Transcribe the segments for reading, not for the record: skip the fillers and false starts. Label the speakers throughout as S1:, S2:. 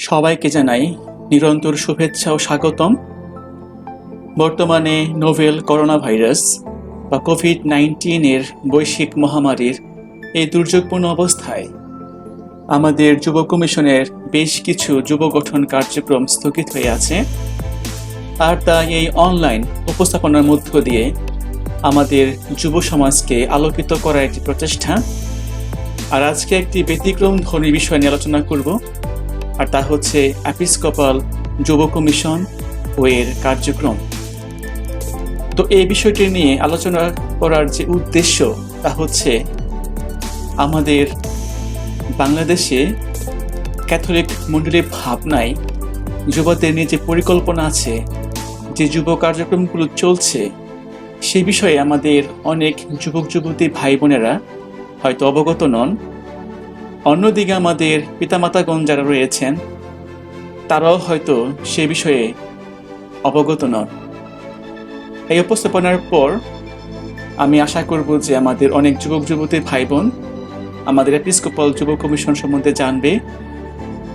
S1: সবাইকে জানাই নিরন্তর শুভেচ্ছা ও স্বাগতম। বর্তমানে নোভেল করোনা ভাইরাস বা কোভিড-19 এর বৈশ্বিক মহামারীর এই দুর্যোগপূর্ণ অবস্থায় আমাদের যুব কমিশনের বেশ কিছু যুব গঠন কার্যক্রম স্থগিত হয়ে আছে, আর তাই এই অনলাইন উপস্থাপনার মধ্য দিয়ে আমাদের যুব সমাজকে আলোকিত করার একটি প্রচেষ্টা। আর আজকে একটি ব্যতিক্রমধর্মী বিষয় নিয়ে আলোচনা করব, আর তা হচ্ছে এপিস্কোপাল যুব কমিশন ও এর কার্যক্রম। তো এই বিষয়টি নিয়ে আলোচনা করার যে উদ্দেশ্য তা হচ্ছে আমাদের বাংলাদেশে ক্যাথলিক মণ্ডলীর ভাবনায় যুবদের নিয়ে যে পরিকল্পনা আছে, যে যুব কার্যক্রমগুলো চলছে, সে বিষয়ে আমাদের অনেক যুবক যুবতী ভাই বোনেরা হয়তো অবগত নন। অন্যদিকে আমাদের পিতামাতাগণ যারা রয়েছেন তারাও হয়তো সে বিষয়ে অবগত নন। এই উপস্থাপনার পর আমি আশা করব যে আমাদের অনেক যুবক যুবতী ভাই বোন আমাদের এপিস্কোপাল যুব কমিশন সম্বন্ধে জানবে,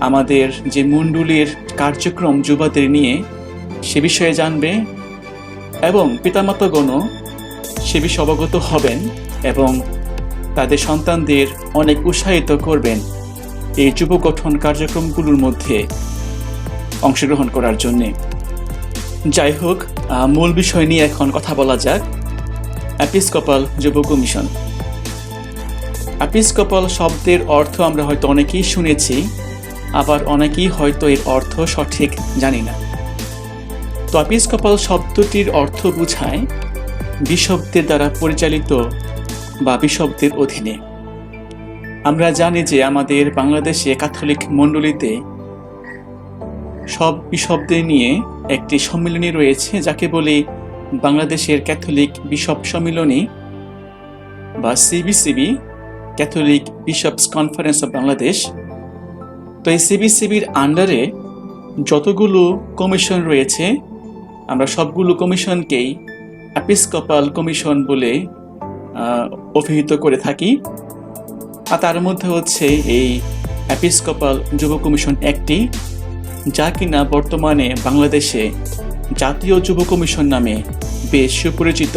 S1: আমাদের যে মণ্ডলীর কার্যক্রম যুবদের নিয়ে সে বিষয়ে জানবে, এবং পিতামাতাগণও সে বিষয়ে অবগত হবেন এবং তাদের সন্তানদের অনেক উৎসাহিত করবেন এই যুব গঠন কার্যক্রমগুলোর মধ্যে অংশগ্রহণ করার জন্যে। যাই হোক, মূল বিষয় নিয়ে এখন কথা বলা যাক। এপিস্কোপাল যুব কমিশন। এপিস্কোপাল শব্দের অর্থ আমরা হয়তো অনেকেই শুনেছি, আবার অনেকেই হয়তো এর অর্থ সঠিক জানি না। তো এপিস্কোপাল শব্দটির অর্থ বোঝায় বিশপদের দ্বারা পরিচালিত বা বিশপদের অধীনে। আমরা জানি যে আমাদের বাংলাদেশে ক্যাথলিক মণ্ডলীতে সব বিশপদের নিয়ে একটি সম্মিলনী রয়েছে, যাকে বলি বাংলাদেশের ক্যাথলিক বিশপ সম্মিলনী বা CBCB, Catholic bishops conference of Bangladesh. তো এই সিবিসিবির আন্ডারে যতগুলো কমিশন রয়েছে, আমরা সবগুলো কমিশনকেই এপিস্কোপাল কমিশন বলে অভিহিত করে থাকি। আর তার মধ্যে হচ্ছে এই এপিস্কোপাল যুব কমিশন একটি, যা কিনা বর্তমানে বাংলাদেশে জাতীয় যুব কমিশন নামে বেশ সুপরিচিত।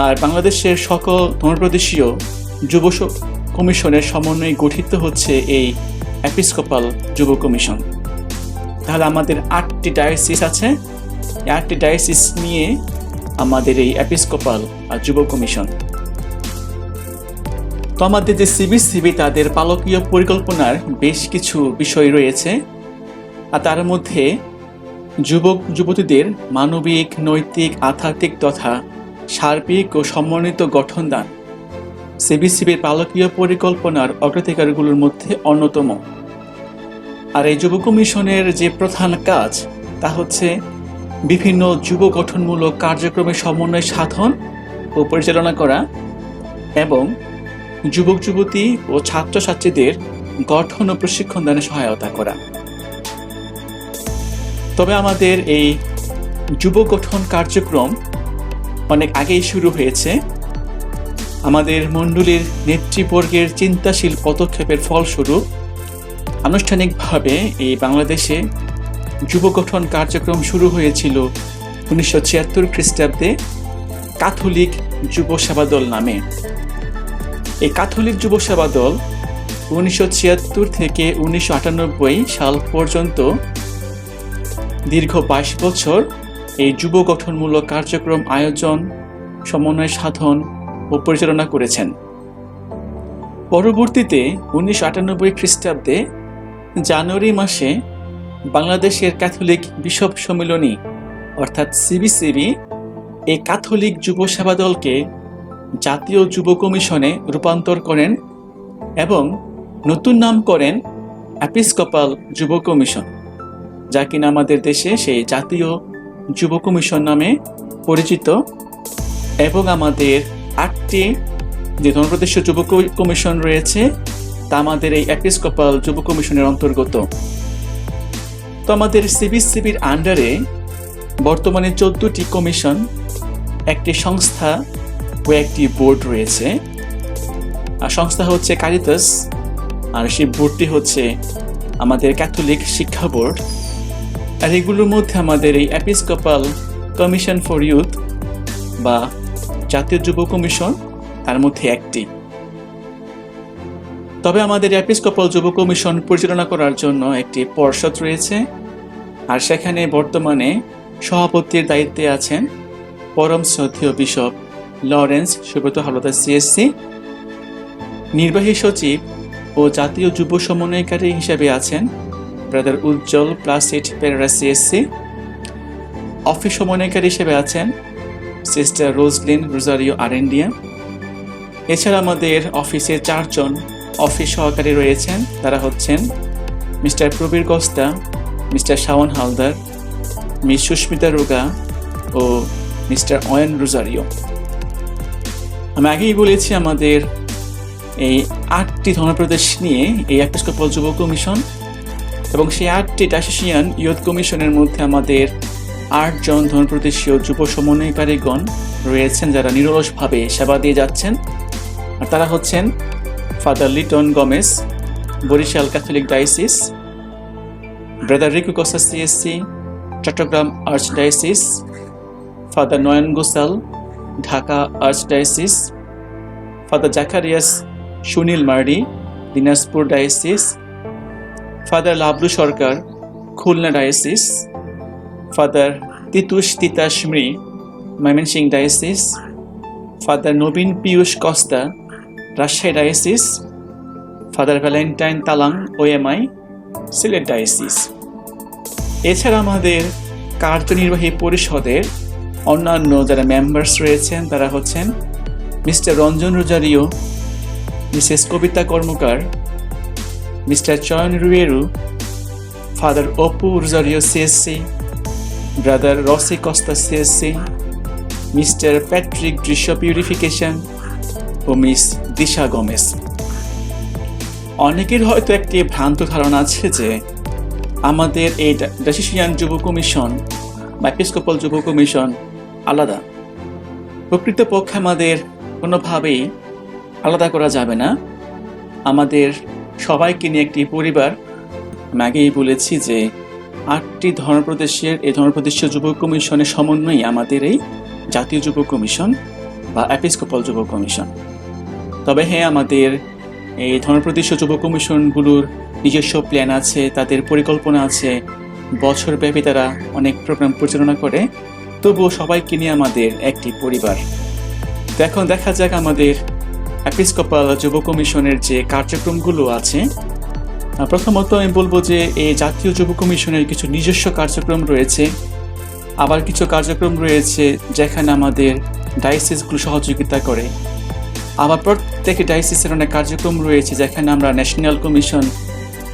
S1: আর বাংলাদেশের সকল ধর্মপ্রদেশীয় যুব কমিশনের সমন্বয়ে গঠিত হচ্ছে এই এপিস্কোপাল যুব কমিশন। তাহলে আমাদের 8টি ডায়োসিস আছে, 8টি ডায়োসিস নিয়ে আমাদের এই এপিস্কোপাল যুব কমিশন। তো আমাদের যে সিবিসিবি, তাদের পালকীয় পরিকল্পনার বেশ কিছু বিষয় রয়েছে, আর তার মধ্যে যুবক যুবতীদের মানবিক, নৈতিক, আধ্যাত্মিক তথা সার্বিক ও সমন্বিত গঠন দান সিবিসিবির পালকীয় পরিকল্পনার অগ্রাধিকারগুলোর মধ্যে অন্যতম। আর এই যুব কমিশনের যে প্রধান কাজ তা হচ্ছে বিভিন্ন যুব গঠনমূলক কার্যক্রমের সমন্বয় সাধন ও পরিচালনা করা এবং যুবক যুবতী ও ছাত্রছাত্রীদের গঠন ও প্রশিক্ষণ দানে সহায়তা করা। তবে আমাদের এই যুব গঠন কার্যক্রম অনেক আগেই শুরু হয়েছে। আমাদের মণ্ডলীর নেতৃবর্গের চিন্তাশীল পদক্ষেপের ফলস্বরূপ আনুষ্ঠানিকভাবে এই বাংলাদেশে যুব গঠন কার্যক্রম শুরু হয়েছিল 1976 খ্রিস্টাব্দে ক্যাথলিক যুব সেবা দল নামে। এই ক্যাথলিক যুব সেবা দল 1976 থেকে 1998 সাল পর্যন্ত দীর্ঘ 22 বছর এই যুব গঠনমূলক কার্যক্রম আয়োজন, সমন্বয় সাধন ও পরিচালনা করেছেন। পরবর্তীতে 1998 খ্রিস্টাব্দে জানুয়ারি মাসে বাংলাদেশের ক্যাথলিক বিশপ সম্মিলনী অর্থাৎ সিবিসিবি এই ক্যাথলিক যুব সেবা দলকে জাতীয় যুব কমিশনে রূপান্তর করেন এবং নতুন নাম করেন এপিস্কোপাল যুব কমিশন, যা কিনা আমাদের দেশে সেই জাতীয় যুব কমিশন নামে পরিচিত। এবং আমাদের 8টি যে ধর্মপ্রদেশীয় যুব কমিশন রয়েছে তা আমাদের এই এপিস্কোপাল যুব কমিশনের অন্তর্গত। তো আমাদের সিবিসিবির আন্ডারে বর্তমানে 14টি কমিশন, একটি সংস্থা ও একটি বোর্ড রয়েছে। আর সংস্থা হচ্ছে কারিতাস, আর সেই বোর্ডটি হচ্ছে আমাদের ক্যাথলিক শিক্ষা বোর্ড, আর এগুলোর মধ্যে আমাদের এই এপিস্কোপাল কমিশন ফর ইউথ বা জাতীয় যুব কমিশন তার মধ্যে একটি। তবে আমাদের এপিস্কোপাল যুব কমিশন পরিচালনা করার জন্য একটি পর্ষদ রয়েছে, আর সেখানে বর্তমানে সভাপতির দায়িত্বে আছেন পরম শ্রদ্ধেয় bishop Lawrence Subrata Haldar CSC. নির্বাহী সচিব ও জাতীয় যুব সমন্বয়কারী হিসেবে আছেন ব্রাদার উজ্জ্বল প্লাসিড পেরেরা সিএসসি। অফিস সমন্বয়কারী হিসেবে আছেন সিস্টার রোজলিন রোজারিও আরেন্ডিয়া। এছাড়া আমাদের অফিসে 4 জন অফিস সহকারী রয়েছেন, তারা হচ্ছেন mister Prabir Costa, mister Shaon Haldar, miss Susmita Roga ও মিস্টার অয়ন রোজারিও। আমি আগেই বলেছি আমাদের এই 8টি ধর্মপ্রদেশ নিয়ে এই এপিস্কোপাল যুব কমিশন, এবং সেই 8টি ডায়োসিয়ান ইয়ুথ কমিশনের মধ্যে আমাদের 8 জন ধর্মপ্রদেশীয় যুব সমন্বয়কারীগণ রয়েছেন যারা নিরলসভাবে সেবা দিয়ে যাচ্ছেন। আর তারা হচ্ছেন Father Liton Gomes, Barishal Catholic diocese; Brother Riku Kosa CSC, Chattogram archdiocese; Father Nayan Gosal, Dhaka archdiocese; Father Zacharias Sunil Mardi, Dinajpur diocese; Father Lablu Sarkar, Khulna diocese; Father Titus Titas Mri, Mymensingh diocese; Father Nabin Piyush Costa, Rajshahi diocese; Father Valentine Talang OMI, Sylhet diocese. এছাড়া আমাদের কার্যনির্বাহী পরিষদের অন্যান্য যারা মেম্বার্স রয়েছেন তারা হচ্ছেন Mr Ranjan Rozario, Mrs Kabita Karmakar, Mr Chayan Ruyeru, Father Apu Rozario CSC, Brother Rosi Costa CSC, Mr Patrick Drishya Purification ও মিস দিশা গমেজ। অনেকের হয়তো একটি ভ্রান্ত ধারণা আছে যে আমাদের এই ডায়োসিয়ান যুব কমিশন বা এপিস্কোপাল যুব কমিশন আলাদা। প্রকৃতপক্ষে আমাদের কোনোভাবেই আলাদা করা যাবে না, আমাদের সবাইকে নিয়ে একটি পরিবার। আমি আগেই বলেছি যে 8টি ধর্মপ্রদেশের এই ধর্মপ্রদেশীয় যুব কমিশনের সমন্বয়ে আমাদের এই জাতীয় যুব কমিশন বা এপিস্কোপাল যুব কমিশন। তবে হ্যাঁ, আমাদের এই ধর্মপ্রদেশীয় যুব কমিশনগুলোর নিজস্ব প্ল্যান আছে, তাদের পরিকল্পনা আছে, বছরব্যাপী তারা অনেক প্রোগ্রাম পরিচালনা করে, তবুও সবাইকে নিয়ে আমাদের একটি পরিবার। তো এখন দেখা যাক আমাদের এপিস্কোপাল যুব কমিশনের যে কার্যক্রমগুলো আছে। প্রথমত আমি বলবো যে এই জাতীয় যুব কমিশনের কিছু নিজস্ব কার্যক্রম রয়েছে, আবার কিছু কার্যক্রম রয়েছে যেখানে আমাদের ডায়োসিসগুলো সহযোগিতা করে, আবার প্রত্যেক ডায়োসিসের অনেক কার্যক্রম রয়েছে যেখানে আমরা ন্যাশনাল কমিশন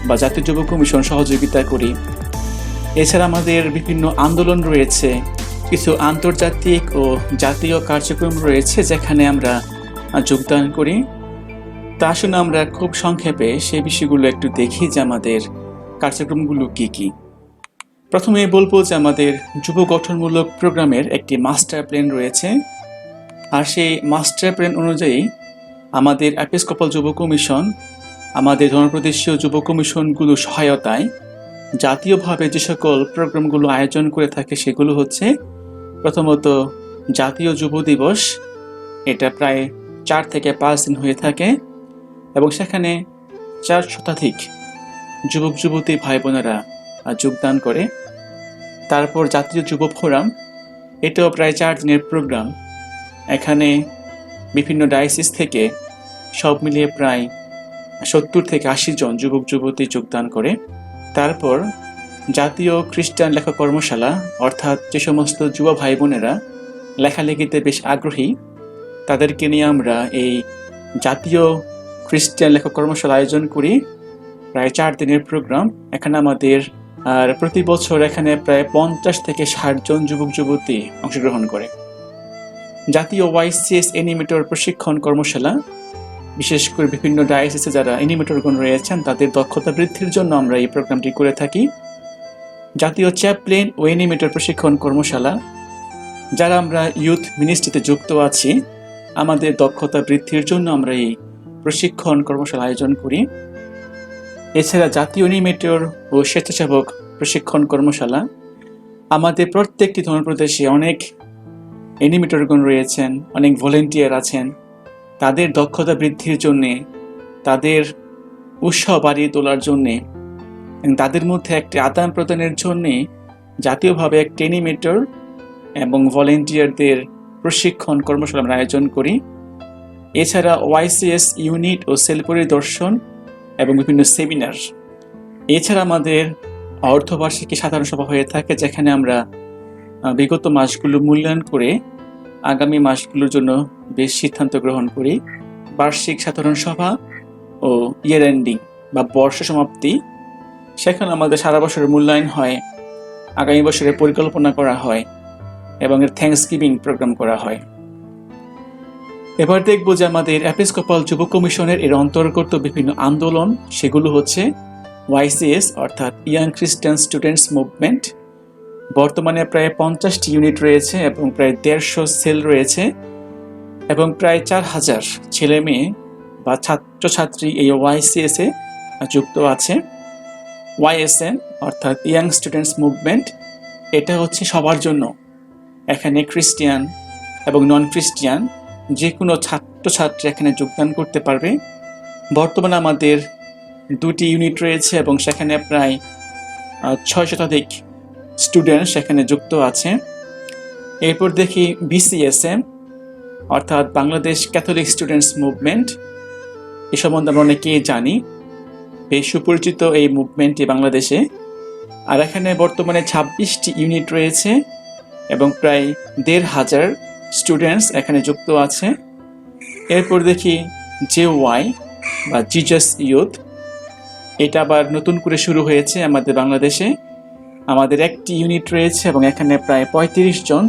S1: বা জাতীয় যুব কমিশন সহযোগিতা করি। এছাড়া আমাদের বিভিন্ন আন্দোলন রয়েছে, কিছু আন্তর্জাতিক ও জাতীয় কার্যক্রম রয়েছে যেখানে আমরা যোগদান করি। তা আসলে আমরা খুব সংক্ষেপে সেই বিষয়গুলো একটু দেখি যে আমাদের কার্যক্রমগুলো কি কি। প্রথমে বলবো যে আমাদের যুব গঠনমূলক প্রোগ্রামের একটি মাস্টার প্ল্যান রয়েছে, আর সেই মাস্টার প্ল্যান অনুযায়ী আমাদের এপিস্কোপাল যুব কমিশন আমাদের ধর্মপ্রদেশীয় যুব কমিশনগুলো সহায়তায় জাতীয়ভাবে যে সকল প্রোগ্রামগুলো আয়োজন করে থাকে সেগুলো হচ্ছে প্রথমত জাতীয় যুব দিবস। এটা প্রায় 4 থেকে 5 দিন হয়ে থাকে এবং সেখানে 4 শতাধিক যুবক যুবতী ভাই বোনেরা যোগদান করে। তারপর জাতীয় যুব ফোরাম, এটাও প্রায় 4 দিনের প্রোগ্রাম। এখানে বিভিন্ন ডায়োসিস থেকে সব মিলিয়ে প্রায় 70 থেকে 80 জন যুবক যুবতী যোগদান করে। তারপর জাতীয় খ্রিস্টান লেখক কর্মশালা, অর্থাৎ যে সমস্ত যুব ভাই বোনেরা লেখালেখিতে বেশ আগ্রহী তাদেরকে নিয়ে আমরা এই জাতীয় খ্রিস্টান লেখক কর্মশালা আয়োজন করি, প্রায় 4 দিনের প্রোগ্রাম। এখানে আমাদের প্রতি বছর এখানে প্রায় 50 থেকে 60 জন যুবক যুবতী অংশগ্রহণ করে। জাতীয় ওয়াইসিএস অ্যানিমেটর প্রশিক্ষণ কর্মশালা, বিশেষ করে বিভিন্ন ডায়োসিসে যারা অ্যানিমেটরগণ রয়েছেন তাদের দক্ষতা বৃদ্ধির জন্য আমরা এই প্রোগ্রামটি করে থাকি। জাতীয় চ্যাপলেন ও অ্যানিমেটর প্রশিক্ষণ কর্মশালা, যারা আমরা ইউথ মিনিস্ট্রিতে যুক্ত আছি আমাদের দক্ষতা বৃদ্ধির জন্য আমরা এই প্রশিক্ষণ কর্মশালা আয়োজন করি। এছাড়া জাতীয় অ্যানিমেটর ও স্বেচ্ছাসেবক প্রশিক্ষণ কর্মশালা। আমাদের প্রত্যেকটি ধর্মপ্রদেশে অনেক অ্যানিমেটরগণ রয়েছেন, অনেক ভলেন্টিয়ার আছেন। তাদের দক্ষতা বৃদ্ধির জন্যে, তাদের উৎসাহ বাড়িয়ে তোলার জন্যে, তাদের মধ্যে একটি আদান প্রদানের জন্যে জাতীয়ভাবে একটি অ্যানিমেটর এবং ভলেন্টিয়ারদের প্রশিক্ষণ কর্মশালা আমরা আয়োজন করি। এছাড়া ওয়াইসিএস ইউনিট ও সেল পরিদর্শন এবং বিভিন্ন সেমিনার। এছাড়া আমাদের অর্ধবার্ষিকী সাধারণ সভা হয়ে থাকে, যেখানে আমরা বিগত মাসগুলো মূল্যায়ন করে আগামী মাসগুলোর জন্য বেশ সিদ্ধান্ত গ্রহণ করি। বার্ষিক সাধারণ সভা ও ইয়ার এন্ডিং বা বর্ষ সমাপ্তি, সেখানে আমাদের সারা বছরের মূল্যায়ন হয়, আগামী বছরের পরিকল্পনা করা হয় এবং এর থ্যাঙ্কসগিভিং প্রোগ্রাম করা হয়। এবার দেখব যে আমাদের এপিস্কোপাল যুব কমিশনের এর অন্তর্গত বিভিন্ন আন্দোলন, সেগুলো হচ্ছে ওয়াইসিএস অর্থাৎ ইয়াং খ্রিস্টান স্টুডেন্টস মুভমেন্ট। বর্তমানে প্রায় 50টি ইউনিট রয়েছে এবং প্রায় 150 সেল রয়েছে এবং প্রায় 4000 ছেলে মেয়ে বা ছাত্রছাত্রী এই ওয়াইসিএস এ যুক্ত আছে। ওয়াইএসএন অর্থাৎ ইয়াং স্টুডেন্টস মুভমেন্ট, এটা হচ্ছে সবার জন্য। এখানে খ্রিস্টিয়ান এবং নন খ্রিস্টিয়ান যে কোনো ছাত্রছাত্রী এখানে যোগদান করতে পারবে। বর্তমানে আমাদের 2টি ইউনিট রয়েছে এবং সেখানে প্রায় 6 শতাধিক স্টুডেন্ট সেখানে যুক্ত আছে। এরপর দেখি বিসিএসএম অর্থাৎ বাংলাদেশ ক্যাথলিক স্টুডেন্টস মুভমেন্ট। এ সম্বন্ধে আমরা অনেকেই জানি, বেশ সুপরিচিত এই মুভমেন্টটি বাংলাদেশে। আর এখানে বর্তমানে 26টি ইউনিট রয়েছে এবং প্রায় 1500 স্টুডেন্টস এখানে যুক্ত আছে। এরপর দেখি জেওয়াই বা জিজাস ইউথ, এটা আবার নতুন করে শুরু হয়েছে আমাদের বাংলাদেশে। আমাদের একটি ইউনিট রয়েছে এবং এখানে প্রায় 35 জন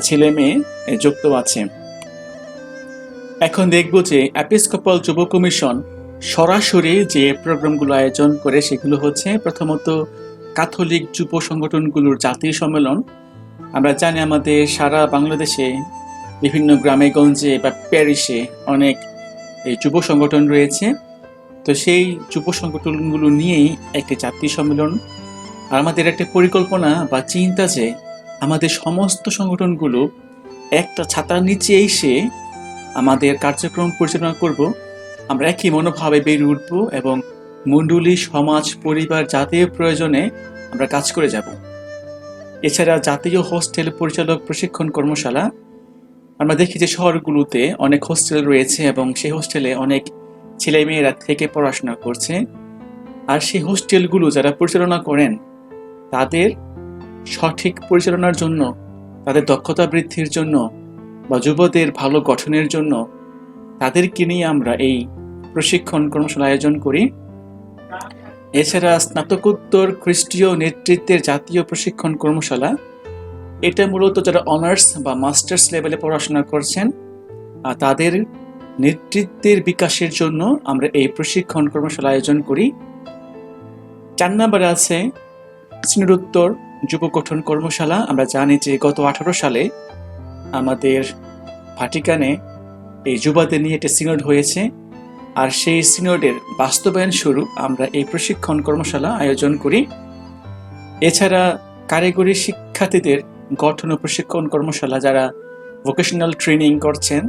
S1: ছেলে মেয়ে যুক্ত আছে। এখন দেখব যে এপিস্কোপাল যুব কমিশন সরাসরি যে প্রোগ্রামগুলো আয়োজন করে সেগুলো হচ্ছে প্রথমত ক্যাথলিক যুব সংগঠনগুলোর জাতীয় সম্মেলন। আমরা জানি আমাদের সারা বাংলাদেশে বিভিন্ন গ্রামে গঞ্জে বা প্যারিসে অনেক এই যুব সংগঠন রয়েছে। তো সেই যুব সংগঠনগুলো নিয়েই একটি জাতীয় সম্মেলন। আর আমাদের একটা পরিকল্পনা বা চিন্তা যে আমাদের সমস্ত সংগঠনগুলো একটা ছাতার নিচে এসে আমাদের কার্যক্রম পরিচালনা করব। আমরা একই মনোভাবে বেড়ে উঠব এবং মণ্ডলী, সমাজ, পরিবার, জাতীয় প্রয়োজনে আমরা কাজ করে যাব। এছাড়া জাতীয় হোস্টেল পরিচালক প্রশিক্ষণ কর্মশালা। আমরা দেখি যে শহরগুলোতে অনেক হোস্টেল রয়েছে এবং সেই হোস্টেলে অনেক ছেলেমেয়েরা থেকে পড়াশোনা করছে। আর সেই হোস্টেলগুলো যারা পরিচালনা করেন তাদের সঠিক পরিচালনার জন্য, তাদের দক্ষতা বৃদ্ধির জন্য বা যুবদের ভালো গঠনের জন্য তাদেরকে নিয়ে আমরা এই প্রশিক্ষণ কর্মশালা আয়োজন করি। এছাড়া স্নাতকোত্তর খ্রিস্টীয় নেতৃত্বের জাতীয় প্রশিক্ষণ কর্মশালা, এটা মূলত যারা অনার্স বা মাস্টার্স লেভেলে পড়াশোনা করছেন আর তাদের নেতৃত্বের বিকাশের জন্য আমরা এই প্রশিক্ষণ কর্মশালা আয়োজন করি। 4 নম্বরে আছে সিনোডোত্তর যুব গঠন কর্মশালা। আমরা জানি যে গত 18 সালে আমাদের ভাটিকানে এই যুবাদের নিয়ে একটা সিনোড হয়েছে, আর সেই সিনোডের বাস্তবায়ন স্বরূপ আমরা এই প্রশিক্ষণ কর্মশালা আয়োজন করি। এছাড়া কারিগরি শিক্ষার্থীদের গঠন ও প্রশিক্ষণ কর্মশালা, যারা ভোকেশনাল ট্রেনিং করছেন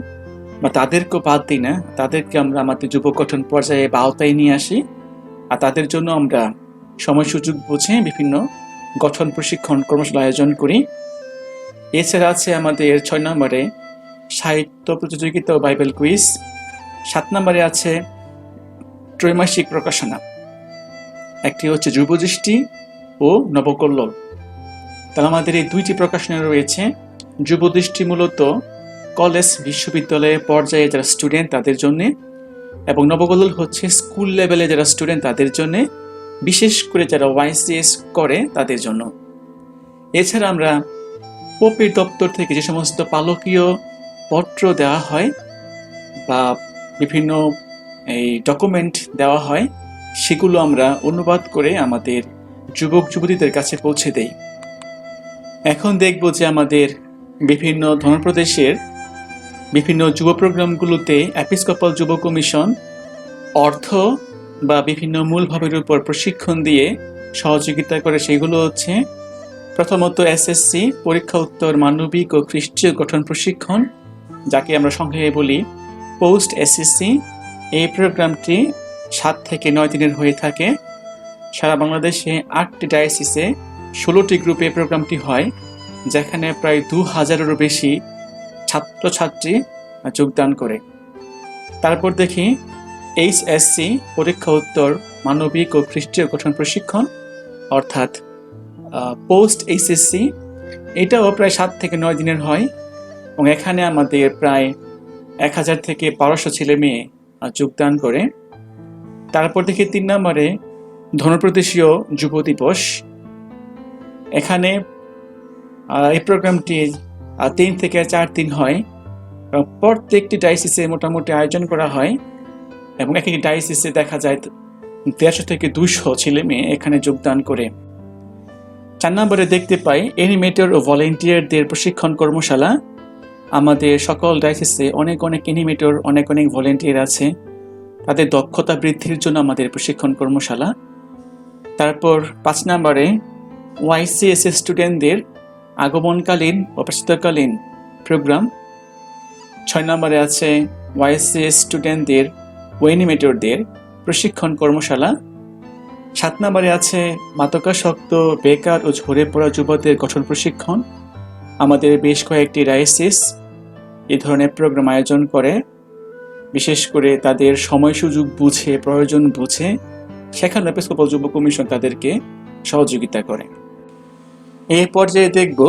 S1: বা তাদেরকেও বাদ দিই না, তাদেরকে আমরা আমাদের যুব গঠন পর্যায়ে বা আওতায় নিয়ে আসি। আর তাদের জন্য আমরা সময় সুযোগ বুঝে বিভিন্ন গঠন প্রশিক্ষণ কর্মশালা আয়োজন করি। এছাড়া আছে আমাদের 6 নম্বরে সাহিত্য প্রতিযোগিতা ও বাইবেল কুইজ। 7 নম্বরে আছে ত্রৈমাসিক প্রকাশনা, একটি হচ্ছে যুবদৃষ্টি ও নবকল্লোল। তাহলে আমাদের এই 2টি প্রকাশনা রয়েছে। যুবদৃষ্টি মূলত কলেজ বিশ্ববিদ্যালয় পর্যায়ে যারা স্টুডেন্ট তাদের জন্য, এবং নবকল্লোল হচ্ছে স্কুল লেভেলে যারা স্টুডেন্ট তাদের জন্য, বিশেষ করে যারা ওয়াইসিএস করে তাদের জন্য। এছাড়া আমরা পোপের দপ্তর থেকে যে সমস্ত পালকীয় পত্র দেওয়া হয় বা বিভিন্ন এই ডকুমেন্ট দেওয়া হয়, সেগুলো আমরা অনুবাদ করে আমাদের যুবক যুবতীদের কাছে পৌঁছে দেই। এখন দেখব যে আমাদের বিভিন্ন ধর্মপ্রদেশের বিভিন্ন যুব প্রোগ্রামগুলোতে এপিস্কোপাল যুব কমিশন অর্থ বা বিভিন্ন মূলভাবের উপর প্রশিক্ষণ দিয়ে সহযোগিতা করে, সেগুলো হচ্ছে প্রথমত এসএসসি পরীক্ষা উত্তর মানবিক ও খ্রিস্টীয় গঠন প্রশিক্ষণ, যাকে আমরা সংক্ষেপে বলি পোস্ট এসএসসি। এই প্রোগ্রামটি 7 থেকে 9 দিনের হয়ে থাকে। সারা বাংলাদেশে 8টি ডায়াসিসে 16টি গ্রুপে প্রোগ্রামটি হয়, যেখানে প্রায় 2000-এরও বেশি ছাত্রছাত্রী যোগদান করে। তারপর দেখি এইচএসসি পরীক্ষা উত্তর মানবিক ও খ্রিস্টীয় গঠন প্রশিক্ষণ, অর্থাৎ পোস্ট এইচএসসি। এটাও প্রায় 7 থেকে 9 দিনের হয় এবং এখানে আমাদের প্রায় 1000 থেকে 1200 ছেলে মেয়ে যোগদান করে। তারপর দেখি 3 নম্বরে ধনপ্রদেশীয় যুব দিবস। এখানে এই প্রোগ্রামটি 3 থেকে 4 দিন হয় এবং প্রত্যেকটি ডায়াসিসে মোটামুটি আয়োজন করা হয় এবং এক একটি ডায়াসিসে দেখা যায় 150 থেকে 200 ছেলে মেয়ে এখানে যোগদান করে। 4 নম্বরে দেখতে পাই অ্যানিমেটর ও ভলেন্টিয়ারদের প্রশিক্ষণ কর্মশালা। আমাদের সকল ডায়াসিসে অনেক অ্যানিমেটর, অনেক ভলেন্টিয়ার আছে, তাদের দক্ষতা বৃদ্ধির জন্য আমাদের প্রশিক্ষণ কর্মশালা। তারপর 5 নম্বরে ওয়াইসিএসএস স্টুডেন্টদের আগমনকালীন ও প্রস্তুতকালীন প্রোগ্রাম। 6 নম্বরে আছে ওয়াইসিএস স্টুডেন্টদের ও অ্যানিমেটরদের প্রশিক্ষণ কর্মশালা। 7 নম্বরে আছে মাদকাসক্ত, বেকার ও ঝরে পড়া যুবকদের গঠন প্রশিক্ষণ। আমাদের বেশ কয়েকটি ডায়াসিস এই ধরনের প্রোগ্রাম আয়োজন করে, বিশেষ করে তাদের সময় সুযোগ বুঝে, প্রয়োজন বুঝে সেখানে এপিস্কোপাল যুব কমিশন তাদেরকে সহযোগিতা করে। এই পর্যায়ে দেখব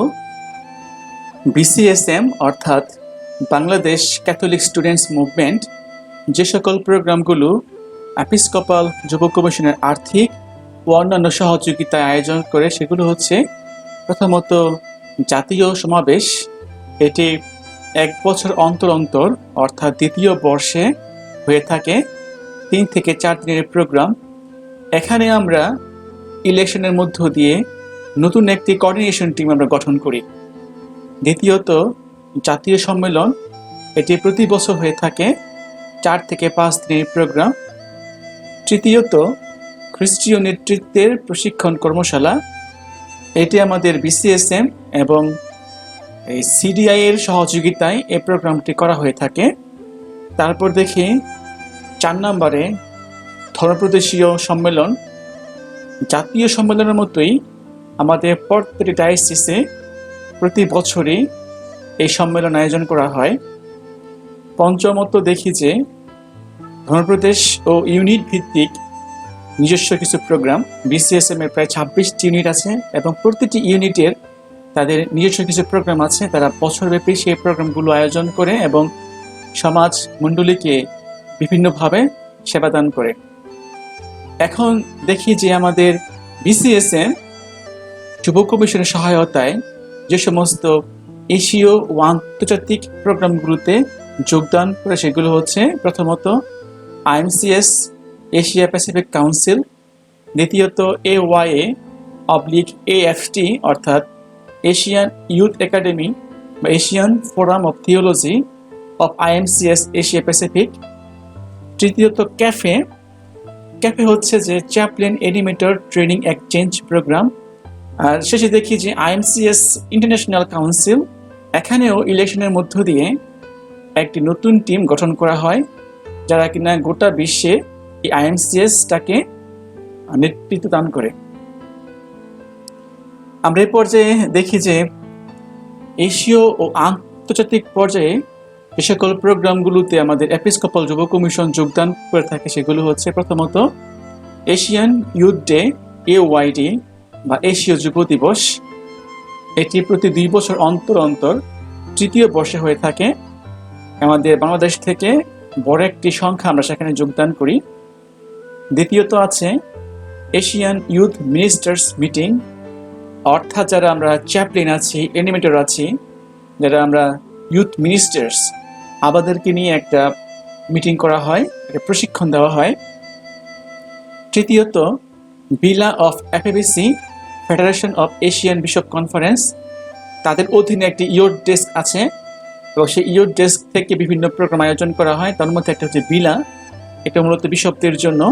S1: বিসিএসএম অর্থাৎ বাংলাদেশ ক্যাথলিক স্টুডেন্টস মুভমেন্ট যে সকল প্রোগ্রামগুলো এপিস্কোপাল যুব কমিশনের আর্থিক ও অন্যান্য সহযোগিতায় আয়োজন করে, সেগুলো হচ্ছে প্রথমত জাতীয় সমাবেশ। এটি 1 বছর অন্তর অন্তর অর্থাৎ দ্বিতীয় বর্ষে হয়ে থাকে, 3 থেকে 4 দিনের প্রোগ্রাম। এখানে আমরা ইলেকশনের মধ্য দিয়ে নতুন একটি কোঅর্ডিনেশন টিম আমরা গঠন করি। দ্বিতীয়ত জাতীয় সম্মেলন, এটি প্রতি বছর হয়ে থাকে, 4 থেকে 5 দিনের প্রোগ্রাম। তৃতীয়ত খ্রিস্টীয় নেতৃত্বের প্রশিক্ষণ কর্মশালা, এটি আমাদের বিসিএসএম এবং এই সিডিআই এর সহযোগিতায় এই প্রোগ্রামটি করা হয়ে থাকে। তারপর দেখি 4 নম্বরে ধর্মপ্রদেশীয় সম্মেলন। জাতীয় সম্মেলনের মতোই আমাদের প্রত্যেকটি ডায়াসিসে প্রতি বছরই এই সম্মেলন আয়োজন করা হয়। পঞ্চমত দেখি যে ধর্মপ্রদেশ ও ইউনিট ভিত্তিক নিজস্ব কিছু প্রোগ্রাম। বিসিএসএম এর প্রায় 26টি ইউনিট আছে এবং প্রতিটি ইউনিটের তাদের নিজস্ব কিছু প্রোগ্রাম আছে। তারা বছরব্যাপী সেই প্রোগ্রামগুলো আয়োজন করে এবং সমাজ মণ্ডলীকে বিভিন্নভাবে সেবাদান করে। এখন দেখি যে আমাদের বিসিএসএম যুব কমিশনের সহায়তায় যে সমস্ত এশীয় ও আন্তর্জাতিক প্রোগ্রামগুলোতে যোগদান করে, সেগুলো হচ্ছে প্রথমত আইএমসিএস এশিয়া প্যাসিফিক কাউন্সিল, দ্বিতীয়ত AYA/AFT অর্থাৎ এশিয়ান ইউথ একাডেমি বা Asian forum of theology of IMCS Asia Pacific, তৃতীয়ত ক্যাফে হচ্ছে যে chaplain animator training exchange programme. আর শেষে দেখি যে আইএমসিএস ইন্টারন্যাশনাল কাউন্সিল, এখানেও ইলেকশনের মধ্য দিয়ে একটি নতুন টিম গঠন করা হয়, যারা কিনা গোটা বিশ্বে এই আইএমসিএসটাকে নেতৃত্ব দান করে। আমরা এই পর্যায়ে দেখি যে এশীয় ও আন্তর্জাতিক পর্যায়ে যে সকল প্রোগ্রামগুলোতে আমাদের এপিস্কোপাল যুব কমিশন যোগদান করে থাকে, সেগুলো হচ্ছে প্রথমত এশিয়ান ইউথ ডে AYD বা এশীয় যুব দিবস। এটি প্রতি 2 বছর অন্তর অন্তর তৃতীয় বর্ষে হয়ে থাকে। আমাদের বাংলাদেশ থেকে বড় একটি সংখ্যা আমরা সেখানে যোগদান করি। দ্বিতীয়ত আছে এশিয়ান ইউথ মিনিস্টার্স মিটিং, অর্থাৎ যারা আমরা চ্যাপলিন আছি, অ্যানিমেটর আছি, যারা আমরা ইউথ মিনিস্টার্স, আমাদেরকে নিয়ে একটা মিটিং করা হয়, একটা প্রশিক্ষণ দেওয়া হয়। তৃতীয়ত বিলা of FABC federation of Asian bishop conference, তাদের অধীনে একটি ইয়ুথ ডেস্ক আছে এবং সেই ইয়ুথ ডেস্ক থেকে বিভিন্ন প্রোগ্রাম আয়োজন করা হয়। তার মধ্যে একটা হচ্ছে বিলা, এটা মূলত বিশপদের জন্য।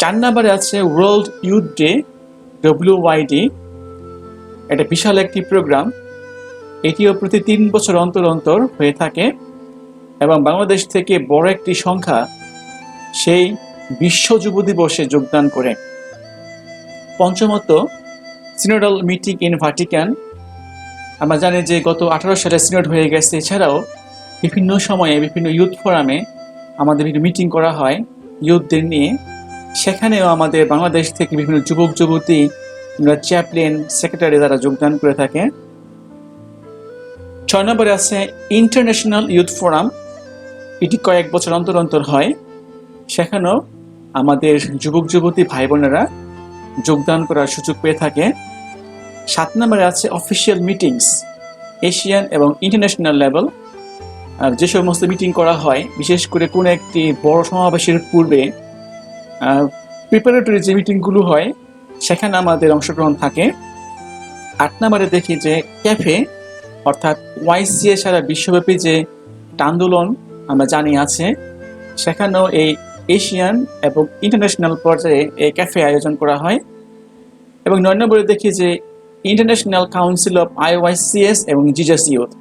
S1: 4 নম্বরে আছে ওয়ার্ল্ড ইউথ ডে, WYD। এটা বিশাল একটি প্রোগ্রাম, এটিও প্রতি 3 বছর অন্তর অন্তর হয়ে থাকে এবং বাংলাদেশ থেকে বড় একটি সংখ্যা সেই বিশ্ব যুব দিবসে যোগদান করে। পঞ্চমত, সিনোডাল মিটিং ইন ভাটিকান। আমরা জানি যে গত 18 সালে সিনোড হয়ে গেছে। এছাড়াও বিভিন্ন সময়ে বিভিন্ন ইউথ ফোরামে আমাদের বিভিন্ন মিটিং করা হয় ইউথদের নিয়ে। সেখানেও আমাদের বাংলাদেশ থেকে বিভিন্ন যুবক যুবতী, চ্যাপলিন, সেক্রেটারি দ্বারা যোগদান করে থাকে। 6 নম্বরে আছে ইন্টারন্যাশনাল ইউথ ফোরাম। এটি কয়েক বছর অন্তর অন্তর হয়, সেখানেও আমাদের যুবক যুবতী ভাই বোনেরা যোগদান করার সুযোগ পেয়ে থাকে। 7 নম্বরে আছে অফিসিয়াল মিটিংস, এশিয়ান এবং ইন্টারন্যাশনাল লেভেল। যে সমস্ত মিটিং করা হয়, বিশেষ করে কোনো একটি বড় সমাবেশের পূর্বে প্রিপারেটরি যে মিটিংগুলো হয় সেখানে আমাদের অংশগ্রহণ থাকে। 8 নম্বরে দেখি যে ক্যাফে, অর্থাৎ YCA সারা বিশ্বব্যাপী যে আন্দোলন আমরা জানি আছে, সেখানেও এই এশিয়ান এবং ইন্টারন্যাশনাল পর্যায়ে এই ক্যাফে আয়োজন করা হয়। এবং 9 নম্বরে দেখি যে ইন্টারন্যাশনাল কাউন্সিল অফ IYCS এবং জিজাস ইউথ।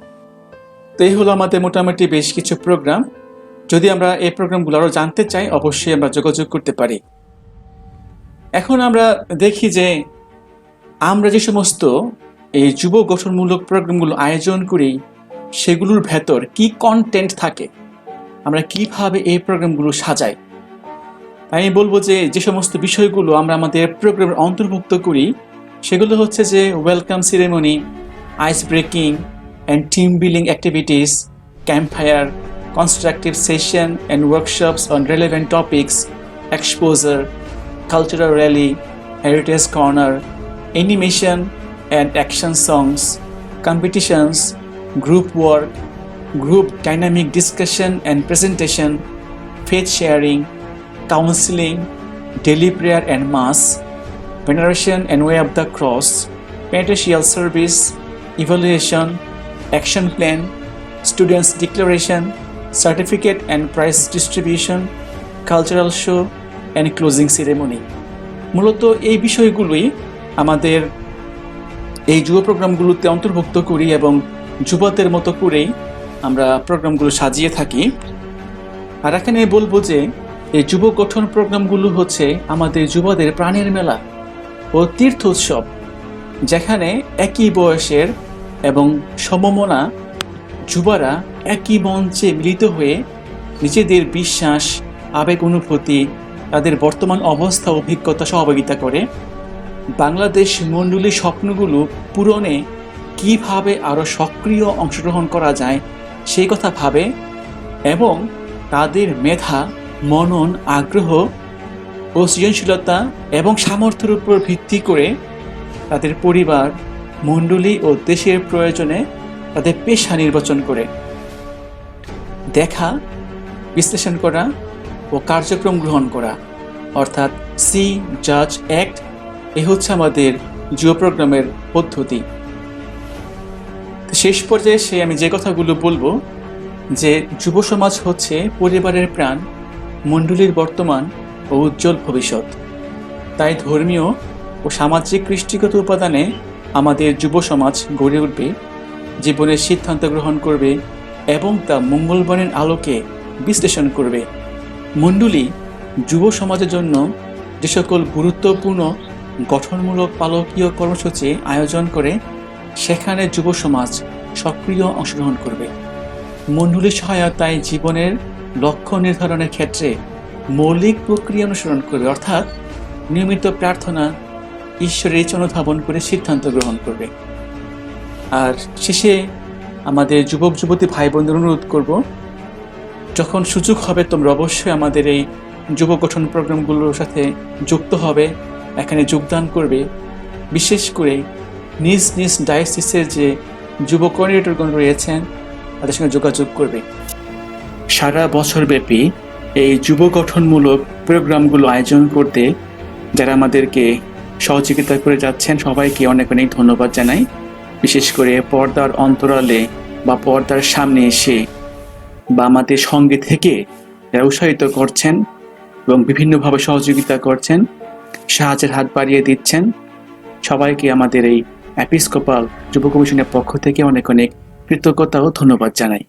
S1: তো এই হলো আমাদের মোটামুটি বেশ কিছু প্রোগ্রাম। যদি আমরা এই প্রোগ্রামগুলো আরও জানতে চাই, অবশ্যই আমরা যোগাযোগ করতে পারি। এখন আমরা দেখি যে আমরা যে সমস্ত এই যুব গঠনমূলক প্রোগ্রামগুলো আয়োজন করি, সেগুলোর ভেতর কি কন্টেন্ট থাকে, আমরা কিভাবে এই প্রোগ্রামগুলো সাজাই। আমি বলবো যে যে সমস্ত বিষয়গুলো আমরা আমাদের প্রোগ্রামের অন্তর্ভুক্ত করি সেগুলো হচ্ছে যে welcome ceremony, ice breaking and team building activities, campfire, constructive session and workshops on relevant topics, exposure, cultural rally, heritage corner, animation and action songs, competitions, group work, group dynamic discussion and presentation, faith sharing, counseling, daily prayer and mass, veneration and way of the cross, penitential service, evaluation, action plan, students declaration, certificate and prize distribution, cultural show and closing ceremony। মূলত এই বিষয়গুলোই আমাদের এই যুব প্রোগ্রামগুলোতে অন্তর্ভুক্ত করি এবং যুবদের মতো করেই আমরা প্রোগ্রামগুলো সাজিয়ে থাকি। আর এখানে বলবো যে এই যুব গঠন প্রোগ্রামগুলো হচ্ছে আমাদের যুবদের প্রাণের মেলা ও তীর্থ উৎসব, যেখানে একই বয়সের এবং সমমনা যুবরা একই মঞ্চে মিলিত হয়ে নিজেদের বিশ্বাস, আবেগ, অনুভূতি, তাদের বর্তমান অবস্থা, অভিজ্ঞতা সহযোগিতা করে বাংলাদেশ মণ্ডলী স্বপ্নগুলো পূরণে কিভাবে আরও সক্রিয় অংশগ্রহণ করা যায় সেই কথা ভাবে এবং তাদের মেধা, মনন, আগ্রহ ও সৃজনশীলতা এবং সামর্থ্যের উপর ভিত্তি করে তাদের পরিবার, মণ্ডলী ও দেশের প্রয়োজনে তাদের পেশা নির্বাচন করে দেখা, বিশ্লেষণ করা ও কার্যক্রম গ্রহণ করা, অর্থাৎ সি, জাজ, অ্যাক্ট। এ হচ্ছে আমাদের যুব প্রোগ্রামের পদ্ধতি। শেষ পর্যায়ে আমি যে কথাগুলো বলবো যে যুব সমাজ হচ্ছে পরিবারের প্রাণ, মণ্ডলীর বর্তমান ও উজ্জ্বল ভবিষ্যৎ। তাই ধর্মীয় ও সামাজিক কৃষ্টিগত উপাদানে আমাদের যুব সমাজ গড়ে উঠবে, জীবনের সিদ্ধান্ত গ্রহণ করবে এবং তা মঙ্গলবাণীর আলোকে বিশ্লেষণ করবে। মণ্ডলী যুব সমাজের জন্য যে সকল গুরুত্বপূর্ণ গঠনমূলক পালকীয় কর্মসূচি আয়োজন করে সেখানে যুব সমাজ সক্রিয় অংশগ্রহণ করবে। মণ্ডলীর সহায়তায় জীবনের লক্ষ্য নির্ধারণের ক্ষেত্রে মৌলিক প্রক্রিয়া অনুসরণ করবে, অর্থাৎ নিয়মিত প্রার্থনা, ঈশ্বরের ইচ্ছা অনুধাবন করে সিদ্ধান্ত গ্রহণ করবে। আর শেষে আমাদের যুবক যুবতী ভাই বোনদের অনুরোধ করব, যখন সুযোগ হবে তোমরা অবশ্যই আমাদের এই যুব গঠন প্রোগ্রামগুলোর সাথে যুক্ত হবে, এখানে যোগদান করবে। বিশেষ করে নিজ নিজ ডায়োসিসের যে যুব কোঅর্ডিনেটরগণ রয়েছেন তাদের সঙ্গে যোগাযোগ করবে। সারা বছরব্যাপী এই যুব গঠনমূলক প্রোগ্রামগুলো আয়োজন করতে যারা আমাদেরকে সহযোগিতা করে যাচ্ছেন সবাইকে অনেক অনেক ধন্যবাদ জানাই। বিশেষ করে পর্দার অন্তরালে বা পর্দার সামনে এসে বা আমাদের সঙ্গে থেকে যারা উৎসাহিত করছেন এবং বিভিন্নভাবে সহযোগিতা করছেন, সাহায্যের হাত বাড়িয়ে দিচ্ছেন। সবাইকে আমাদের এই এপিস্কোপাল যুব কমিশনের পক্ষ থেকে অনেক অনেক কৃতজ্ঞতা ও ধন্যবাদ জানাই।